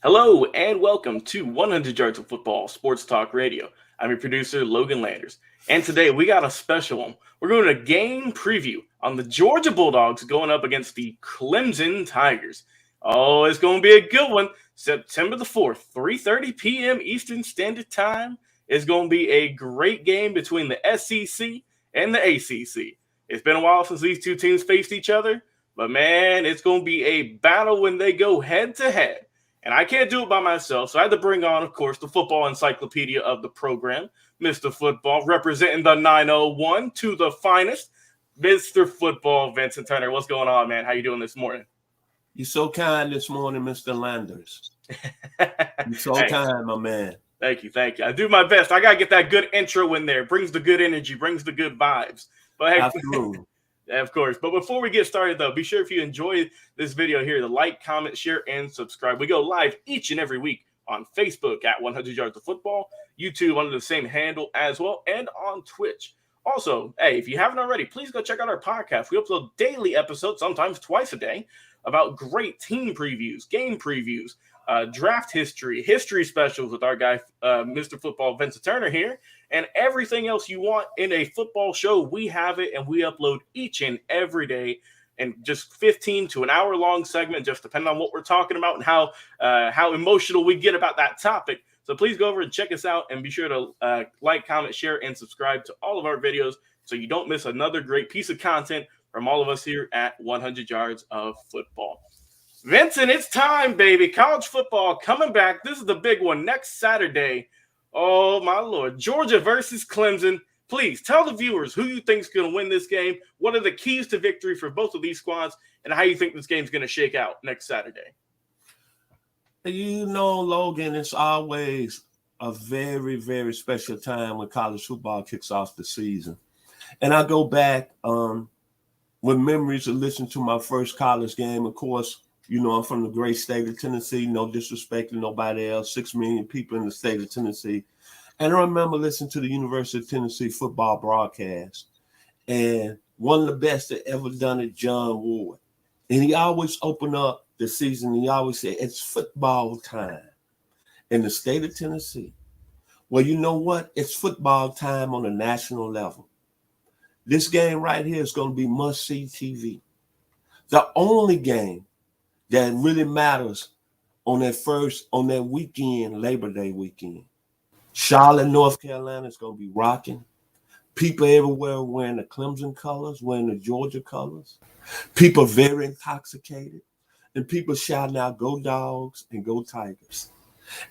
Hello and welcome to 100 Yards of Football Sports Talk Radio. I'm your producer, Logan Landers. And today we got a special one. We're going to game preview on the Georgia Bulldogs going up against the Clemson Tigers. Oh, it's going to be a good one. September the 4th, 3:30 p.m. Eastern Standard Time. It's going to be a great game between the SEC and the ACC. It's been a while since these two teams faced each other, but man, it's going to be a battle when they go head to head. And I can't do it by myself, so I had to bring on, of course, the football encyclopedia of the program, Mr. Football, representing the 901 to the finest, Mr. Football, Vincent Turner. What's going on, man? How you doing this morning? You're so kind this morning, Mr. Landers. You're so kind, my man. Thank you. I do my best. I got to get that good intro in there. Brings the good energy, brings the good vibes. But hey, absolutely. Of course. But before we get started, though, be sure if you enjoy this video here to like, comment, share, and subscribe. We go live each and every week on Facebook at 100 Yards of Football, YouTube under the same handle as well, and on Twitch. Also, hey, if you haven't already, please go check out our podcast. We upload daily episodes, sometimes twice a day, about great team previews, game previews, draft history specials with our guy, Mr. Football, Vincent Turner here, and everything else you want in a football show. We have it, and we upload each and every day, and just 15 to an hour long segment, just depending on what we're talking about and how emotional we get about that topic. So please go over and check us out, and be sure to like, comment, share, and subscribe to all of our videos so you don't miss another great piece of content from all of us here at 100 Yards of Football. Vincent, it's time, baby. College football coming back. This is the big one next Saturday. Oh, my Lord. Georgia versus Clemson. Please tell the viewers who you think is going to win this game. What are the keys to victory for both of these squads, and how you think this game is going to shake out next Saturday? You know, Logan, it's always a very, very special time when college football kicks off the season. And I go back with memories of listening to my first college game. Of course, you know, I'm from the great state of Tennessee, no disrespect to nobody else, 6 million people in the state of Tennessee. And I remember listening to the University of Tennessee football broadcast. And one of the best that ever done it, John Ward. And he always opened up the season. He always said, it's football time in the state of Tennessee. Well, you know what? It's football time on a national level. This game right here is going to be must-see TV. The only game that really matters on that weekend, Labor Day weekend. Charlotte, North Carolina is going to be rocking. People everywhere wearing the Clemson colors, wearing the Georgia colors. People very intoxicated. And people shouting out, go Dogs and go Tigers.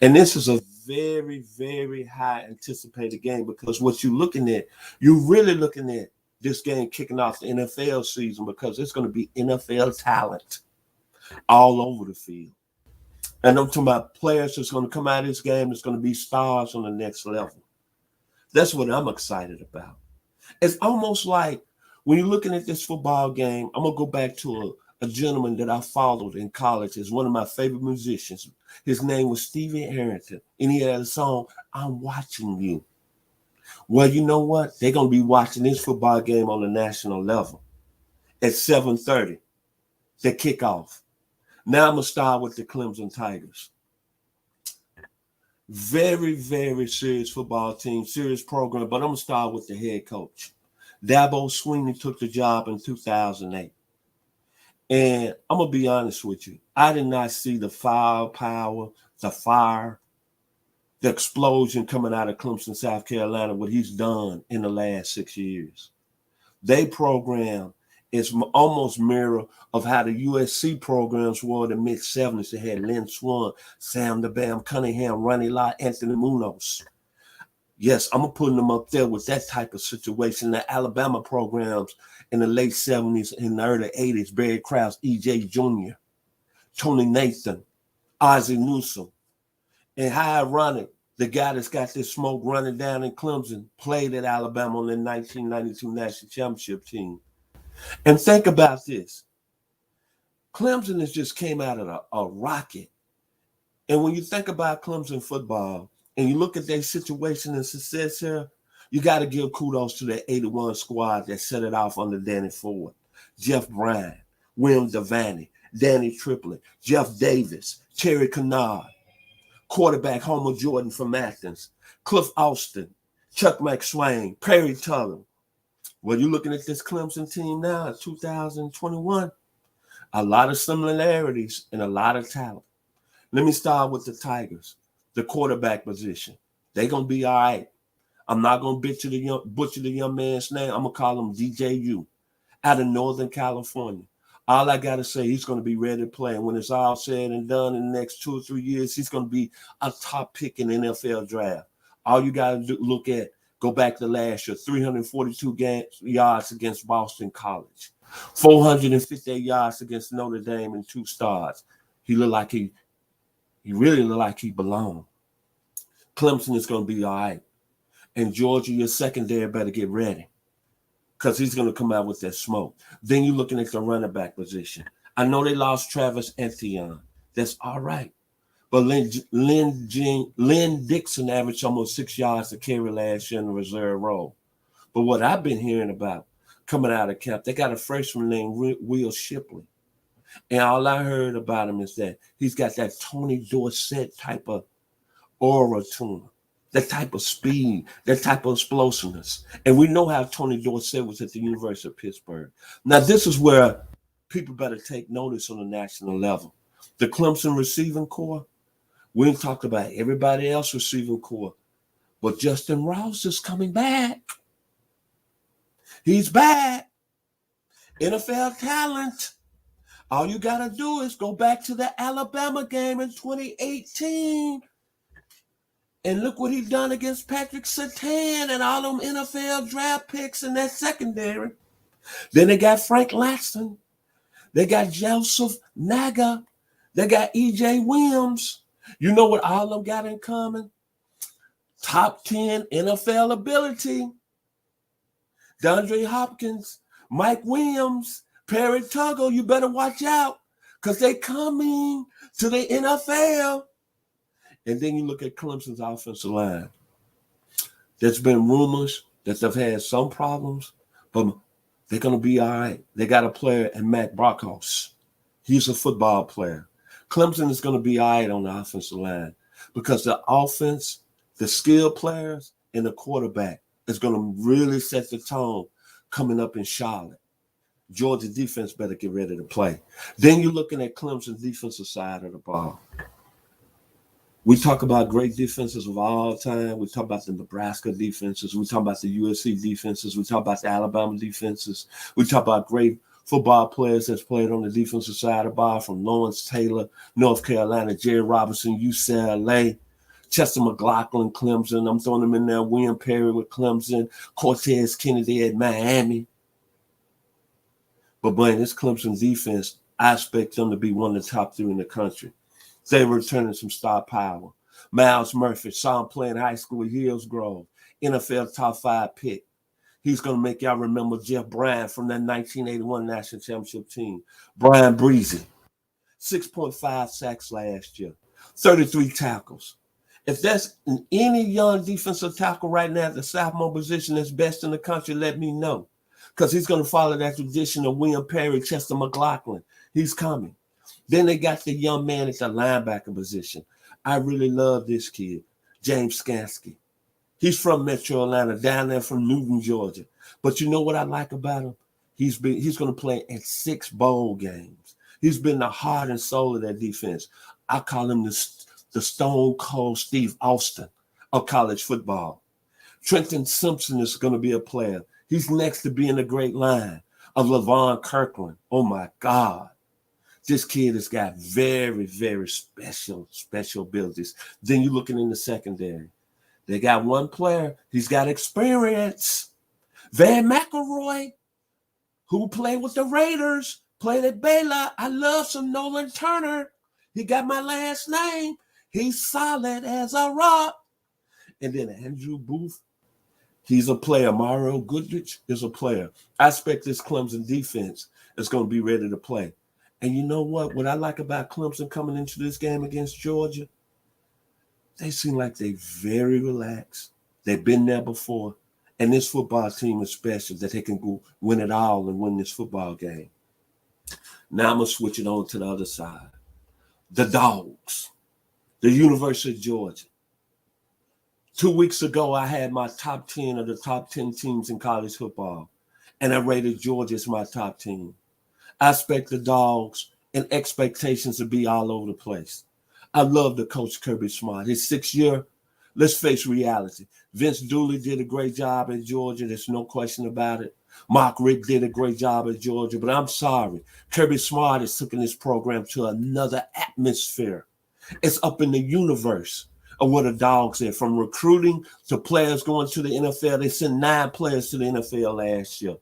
And this is a very, very high anticipated game, because what you're really looking at this game kicking off the NFL season, because it's going to be NFL talent all over the field. And I'm talking about players that's going to come out of this game that's going to be stars on the next level. That's what I'm excited about. It's almost like when you're looking at this football game, I'm going to go back to a gentleman that I followed in college as one of my favorite musicians. His name was Stevie Arrington, and he had a song, I'm Watching You. Well, you know what? They're going to be watching this football game on the national level at 7:30, the kickoff. Now I'm going to start with the Clemson Tigers. Very, very serious football team, serious program, but I'm going to start with the head coach. Dabo Swinney took the job in 2008. And I'm going to be honest with you. I did not see the firepower, the fire, the explosion coming out of Clemson, South Carolina, what he's done in the last 6 years. They program is almost mirror of how the USC programs were in the mid-70s. They had Lynn Swann, Sam the Bam Cunningham, Ronnie Lott, Anthony Munoz. Yes, I'm putting them up there with that type of situation. The Alabama programs in the late 70s and the early 80s, Barry Krause, E.J. Jr., Tony Nathan, Ozzie Newsome. And how ironic, the guy that's got this smoke running down in Clemson played at Alabama on the 1992 National Championship team. And think about this. Clemson has just came out of a rocket. And when you think about Clemson football and you look at their situation and success here, you got to give kudos to the 81 squad that set it off under Danny Ford, Jeff Bryan, William Devaney, Danny Triplett, Jeff Davis, Terry Kennard, quarterback Homer Jordan from Athens, Cliff Austin, Chuck McSwain, Perry Tuggle. Well, you're looking at this Clemson team now in 2021, a lot of similarities and a lot of talent. Let me start with the Tigers, the quarterback position. They're going to be all right. I'm not going to butcher the young man's name. I'm going to call him DJU out of Northern California. All I got to say, he's going to be ready to play. And when it's all said and done in the next 2 or 3 years, he's going to be a top pick in the NFL draft. All you got to look at, go back to last year, 342 yards against Boston College, 458 yards against Notre Dame in 2 starts. He really looked like he belonged. Clemson is going to be all right. And Georgia, your secondary better get ready because he's going to come out with that smoke. Then you're looking at the running back position. I know they lost Travis Etienne. That's all right. But Lynn Dixon averaged almost 6 yards to carry last year in the reserve role. But what I've been hearing about coming out of camp, they got a freshman named Will Shipley. And all I heard about him is that he's got that Tony Dorsett type of aura to him, that type of speed, that type of explosiveness. And we know how Tony Dorsett was at the University of Pittsburgh. Now, this is where people better take notice on the national level. The Clemson receiving corps, we ain't talked about everybody else receiving corps, but Justin Ross is coming back. He's back. NFL talent. All you got to do is go back to the Alabama game in 2018 and look what he done against Patrick Surtain and all them NFL draft picks in that secondary. Then they got Frank Laston. They got Joseph Naga. They got E.J. Williams. You know what all of them got in common? Top 10 NFL ability. DeAndre Hopkins, Mike Williams, Perry Tuggle, you better watch out because they coming to the NFL. And then you look at Clemson's offensive line. There's been rumors that they've had some problems, but they're going to be all right. They got a player in Matt Brockhouse. He's a football player. Clemson is going to be all right on the offensive line because the offense, the skilled players, and the quarterback is going to really set the tone coming up in Charlotte. Georgia defense better get ready to play. Then you're looking at Clemson's defensive side of the ball. We talk about great defenses of all time. We talk about the Nebraska defenses. We talk about the USC defenses. We talk about the Alabama defenses. We talk about great football players that's played on the defensive side of the ball, from Lawrence Taylor, North Carolina, Jerry Robinson, UCLA, Chester McLaughlin, Clemson. I'm throwing them in there. William Perry with Clemson, Cortez Kennedy at Miami. But, man, this Clemson defense, I expect them to be one of the top 3 in the country. They're returning some star power. Miles Murphy, saw him playing high school at Hillsgrove, NFL top 5 pick. He's going to make y'all remember Jeff Bryant from that 1981 national championship team. Brian Breezy, 6.5 sacks last year, 33 tackles. If that's any young defensive tackle right now at the sophomore position that's best in the country, let me know. Because he's going to follow that tradition of William Perry, Chester McLaughlin. He's coming. Then they got the young man at the linebacker position. I really love this kid, James Skansky. He's from Metro Atlanta, down there from Newton, Georgia. But you know what I like about him? He's going to play in 6 bowl games. He's been the heart and soul of that defense. I call him the Stone Cold Steve Austin of college football. Trenton Simpson is going to be a player. He's next to being a great line of LaVon Kirkland. Oh, my God. This kid has got very, very special abilities. Then you're looking in the secondary. They got one player. He's got experience. Van McElroy, who played with the Raiders, played at Baylor. I love some Nolan Turner. He got my last name. He's solid as a rock. And then Andrew Booth, he's a player. Mario Goodrich is a player. I expect this Clemson defense is going to be ready to play. And you know what? What I like about Clemson coming into this game against Georgia, they seem like they're very relaxed. They've been there before. And this football team is special that they can go win it all and win this football game. Now I'm going to switch it on to the other side. The Dogs. the University of Georgia. 2 weeks ago, I had my top 10 of the top 10 teams in college football, and I rated Georgia as my top team. I expect the Dogs and expectations to be all over the place. I love the coach Kirby Smart. His 6th year, let's face reality. Vince Dooley did a great job at Georgia. There's no question about it. Mark Richt did a great job at Georgia, but I'm sorry. Kirby Smart has taken this program to another atmosphere. It's up in the universe of what the Dogs did, from recruiting to players going to the NFL. They sent 9 players to the NFL last year.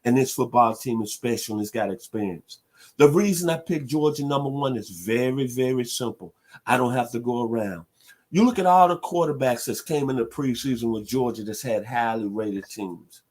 And this football team is special and it's got experience. The reason I picked Georgia #1 is very, very simple. I don't have to go around. You look at all the quarterbacks that came in the preseason with Georgia that's had highly rated teams.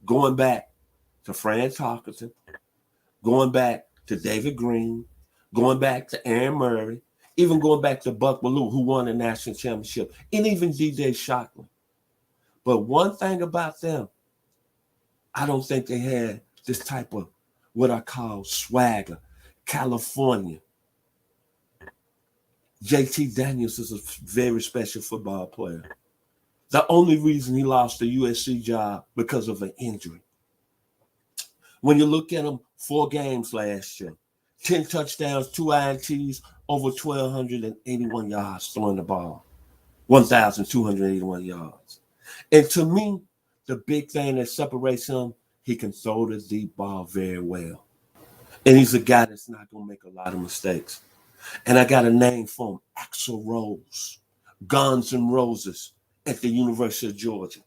Going back to Fran Tarkenton, going back to David Green, going back to Aaron Murray, even going back to Buck Bellew, who won a national championship, and even DJ Shockley. But one thing about them, I don't think they had this type of what I call swagger, California. JT Daniels is a very special football player. The only reason he lost the USC job because of an injury. When you look at him, 4 games last year, 10 touchdowns, 2 INTs, over 1,281 yards throwing the ball, 1,281 yards. And to me, the big thing that separates him, he can throw the deep ball very well. And he's a guy that's not going to make a lot of mistakes. And I got a name for him, Axl Rose, Guns N' Roses at the University of Georgia.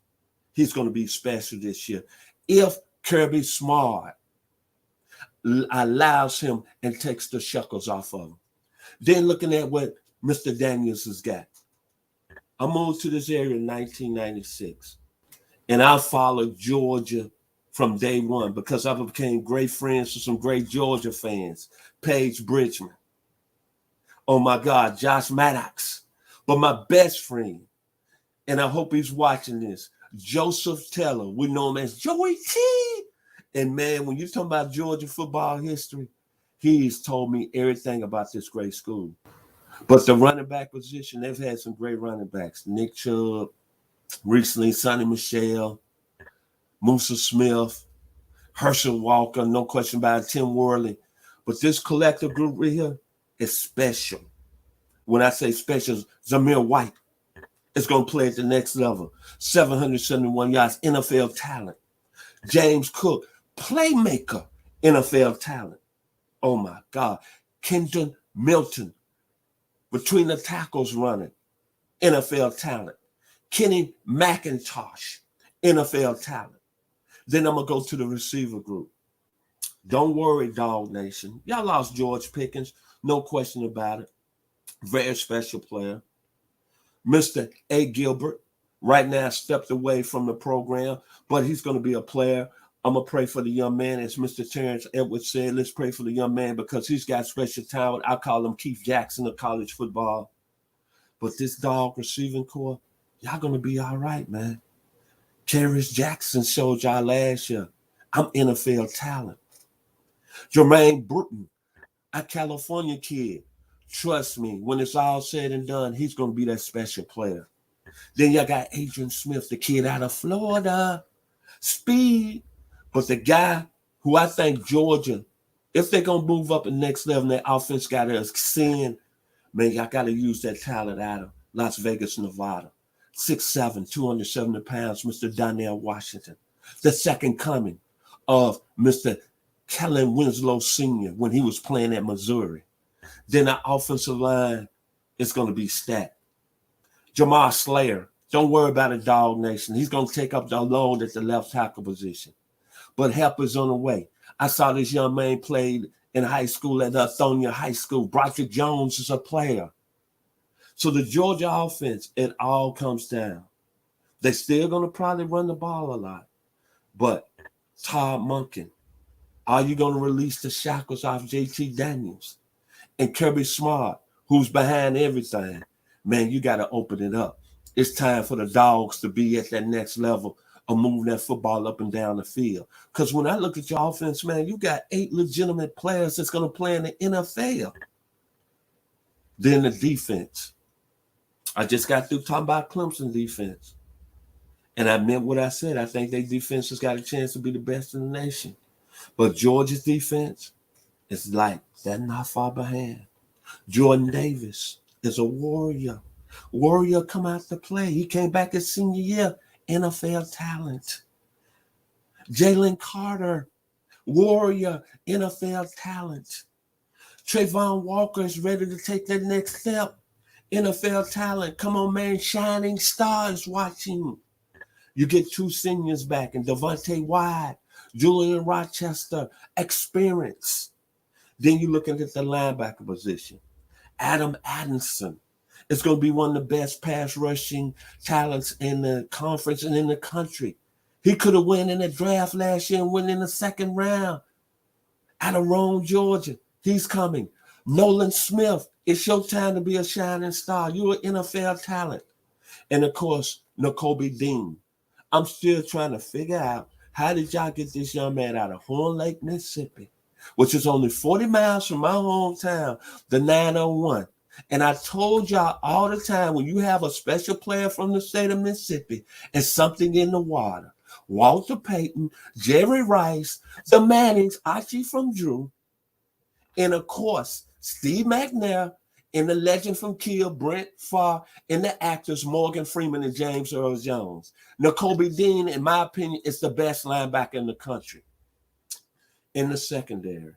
He's going to be special this year. If Kirby Smart allows him and takes the shackles off of him. Then looking at what Mr. Daniels has got. I moved to this area in 1996, and I followed Georgia from day one because I became great friends with some great Georgia fans. Paige Bridgman. Oh, my God, Josh Maddox. But my best friend, and I hope he's watching this, Joseph Teller. We know him as Joey T. And, man, when you're talking about Georgia football history, he's told me everything about this great school. But the running back position, they've had some great running backs. Nick Chubb, recently Sonny Michel, Musa Smith, Herschel Walker, no question about it, Tim Worley. But this collective group right here is special. When I say special, Zamir White is going to play at the next level. 771 yards, NFL talent. James Cook, playmaker, NFL talent. Oh, my God. Kendon Milton, between the tackles running, NFL talent. Kenny McIntosh, NFL talent. Then I'm going to go to the receiver group. Don't worry, Dog Nation. Y'all lost George Pickens. No question about it. Very special player. Mr. A. Gilbert, right now stepped away from the program, but he's going to be a player. I'm going to pray for the young man. As Mr. Terrence Edwards said, let's pray for the young man because he's got special talent. I call him Keith Jackson of college football. But this Dog receiving core, y'all going to be all right, man. Terrence Jackson showed y'all last year. I'm NFL talent. Jermaine Bruton, a California kid. Trust me, when it's all said and done, he's going to be that special player. Then y'all got Adrian Smith, the kid out of Florida. Speed. But the guy who I think Georgia, if they're going to move up the next level, their offense got to ascend, man, y'all got to use that talent out of Las Vegas, Nevada. 6'7", 270 pounds, Mr. Donnell Washington. The second coming of Mr. Kellen Winslow Sr. when he was playing at Missouri. Then our offensive line is going to be stacked. Jamar Slayer, don't worry about a Dog Nation. He's going to take up the load at the left tackle position. But help is on the way. I saw this young man played in high school at Thonia High School. Broderick Jones is a player. So the Georgia offense, it all comes down. They're still going to probably run the ball a lot. But Todd Monken, are you going to release the shackles off JT Daniels? And Kirby Smart, who's behind everything, man, you got to open it up. It's time for the Dogs to be at that next level of moving that football up and down the field. Because when I look at your offense, man, you got 8 legitimate players that's going to play in the NFL. Then the defense. I just got through talking about Clemson defense. And I meant what I said. I think their defense has got a chance to be the best in the nation. But Georgia's defense is like, they're not far behind. Jordan Davis is a warrior. Warrior come out to play. He came back his senior year, NFL talent. Jalen Carter, warrior, NFL talent. Trayvon Walker is ready to take that next step. NFL talent. Come on, man. Shining stars watching. You get 2 seniors back, and Devontae White, Julian Rochester, experience. Then you're looking at the linebacker position. Adam Adamson is going to be one of the best pass rushing talents in the conference and in the country. He could have won in the draft last year and went in the second round out of Rome, Georgia. He's coming. Nolan Smith, it's your time to be a shining star. You're an NFL talent. And, of course, Nakobe Dean. I'm still trying to figure out, how did y'all get this young man out of Horn Lake, Mississippi, which is only 40 miles from my hometown, the 901. And I told y'all all the time, when you have a special player from the state of Mississippi, it's something in the water. Walter Payton, Jerry Rice, the Mannings, Archie from Drew, and of course, Steve McNair, and the legend from Kiel, Brent Farr, and the actors Morgan Freeman and James Earl Jones. Nakobe Dean, in my opinion, is the best linebacker in the country. In the secondary,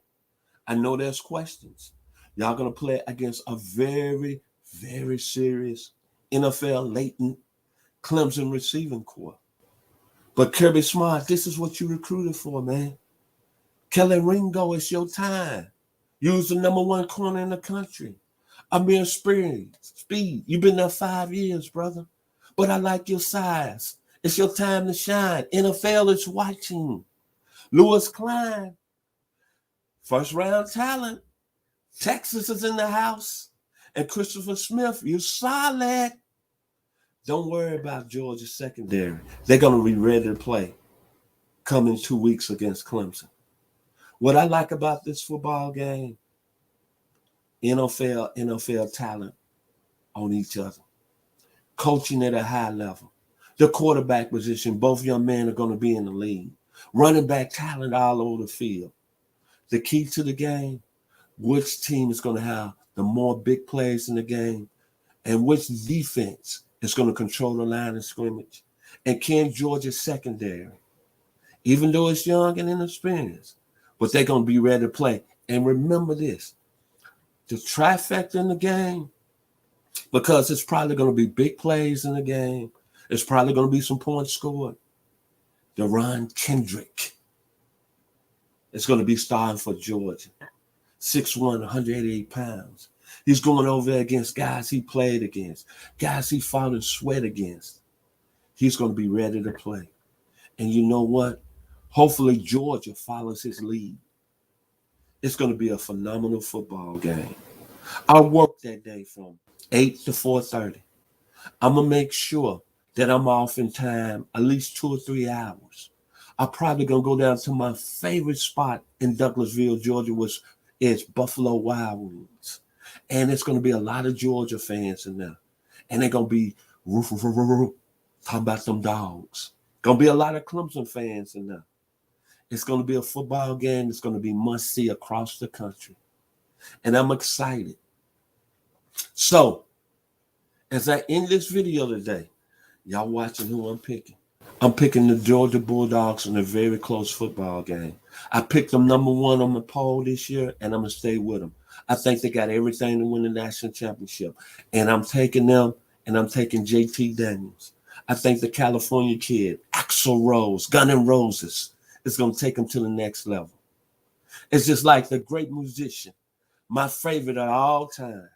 I know there's questions. Y'all going to play against a very, very serious NFL latent Clemson receiving corps. But Kirby Smart, this is what you recruited for, man. Kelly Ringo, it's your time. Use the #1 corner in the country. Amir Speed, you've been there 5 years, brother. But I like your size. It's your time to shine. NFL is watching. Lewis Klein, first-round talent. Texas is in the house. And Christopher Smith, you solid. Don't worry about Georgia's secondary. They're going to be ready to play coming 2 weeks against Clemson. What I like about this football game, NFL talent on each other. Coaching at a high level. The quarterback position, both young men are going to be in the league. Running back talent all over the field. The key to the game, which team is going to have the more big plays in the game, and which defense is going to control the line of scrimmage. And can Georgia's secondary, even though it's young and inexperienced, but they're going to be ready to play. And remember this, the trifecta in the game, because it's probably going to be big plays in the game. It's probably going to be some points scored. Deron Kendrick is going to be starting for Georgia. 6'1", 188 pounds. He's going over there against guys he played against, guys he fought and sweat against. He's going to be ready to play. And you know what? Hopefully Georgia follows his lead. It's going to be a phenomenal football game. I work that day from 8 to 4:30. I'm going to make sure that I'm off in time at least 2 or 3 hours. I'm probably going to go down to my favorite spot in Douglasville, Georgia, which is Buffalo Wild Wings. And it's going to be a lot of Georgia fans in there. And they're going to be talking about them dogs. Going to be a lot of Clemson fans in there. It's going to be a football game. It's going to be must-see across the country. And I'm excited. So, as I end this video today, y'all watching who I'm picking. I'm picking the Georgia Bulldogs in a very close football game. I picked them #1 on my poll this year, and I'm going to stay with them. I think they got everything to win the national championship. And I'm taking them, and I'm taking JT Daniels. I think the California kid, Axl Rose, Guns N' Roses, is going to take them to the next level. It's just like the great musician, my favorite of all time,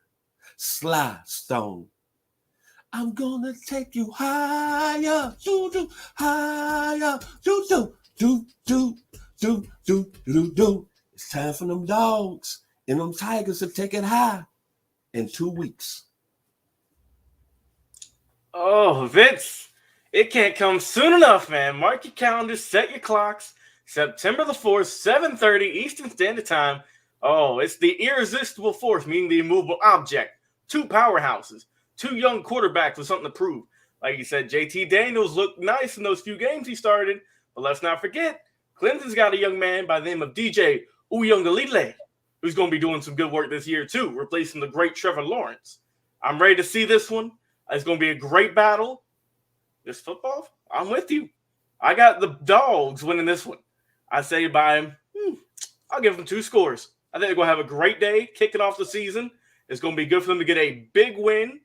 Sly Stone. I'm gonna take you higher, do higher, do. It's time for them dogs and them Tigers to take it high in 2 weeks. Oh, Vince, it can't come soon enough, man. Mark your calendars, set your clocks. September the 4th, 7:30 Eastern Standard Time. Oh, it's the irresistible force, meaning the immovable object, two powerhouses, two young quarterbacks with something to prove. Like you said, JT Daniels looked nice in those few games he started, but let's not forget, Clemson's got a young man by the name of DJ Uyunglele, who's going to be doing some good work this year too, replacing the great Trevor Lawrence. I'm ready to see this one. It's going to be a great battle. This football, I'm with you. I got the Dogs winning this one. I say I'll give them 2 scores. I think they're going to have a great day kicking off the season. It's going to be good for them to get a big win.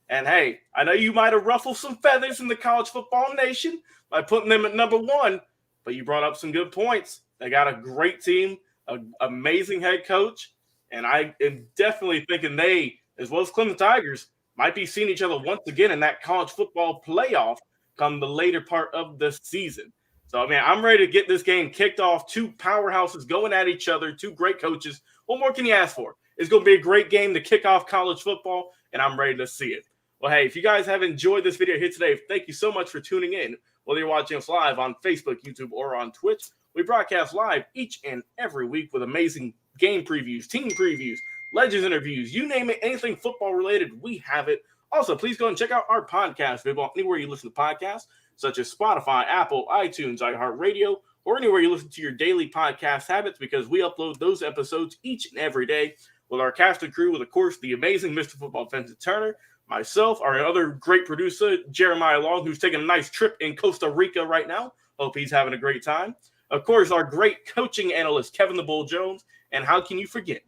And, hey, I know you might have ruffled some feathers in the college football nation by putting them at number 1, but you brought up some good points. They got a great team, an amazing head coach, and I am definitely thinking they, as well as Clemson Tigers, might be seeing each other once again in that college football playoff come the later part of the season. So, man, I'm ready to get this game kicked off. 2 powerhouses going at each other, 2 great coaches. What more can you ask for? It's going to be a great game to kick off college football, and I'm ready to see it. Well, hey, if you guys have enjoyed this video here today, thank you so much for tuning in. Whether you're watching us live on Facebook, YouTube, or on Twitch, we broadcast live each and every week with amazing game previews, team previews, Legends interviews, you name it, anything football related, we have it. Also, please go and check out our podcast available anywhere you listen to podcasts, such as Spotify, Apple, iTunes, iHeartRadio, or anywhere you listen to your daily podcast habits, because we upload those episodes each and every day with our cast and crew, with, of course, the amazing Mr. Football Vincent Turner, myself, our other great producer, Jeremiah Long, who's taking a nice trip in Costa Rica right now. Hope he's having a great time. Of course, our great coaching analyst, Kevin the Bull Jones. And how can you forget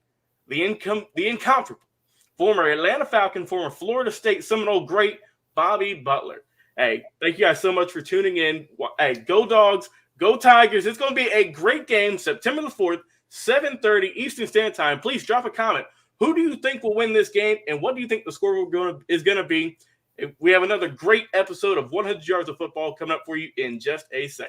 the incomparable former Atlanta Falcon, former Florida State Seminole great, Bobby Butler. Hey, thank you guys so much for tuning in. Hey, go Dogs, go Tigers. It's going to be a great game, September the 4th, 7:30 Eastern Standard Time. Please drop a comment. Who do you think will win this game, and what do you think the score is going to be? We have another great episode of 100 Yards of Football coming up for you in just a second.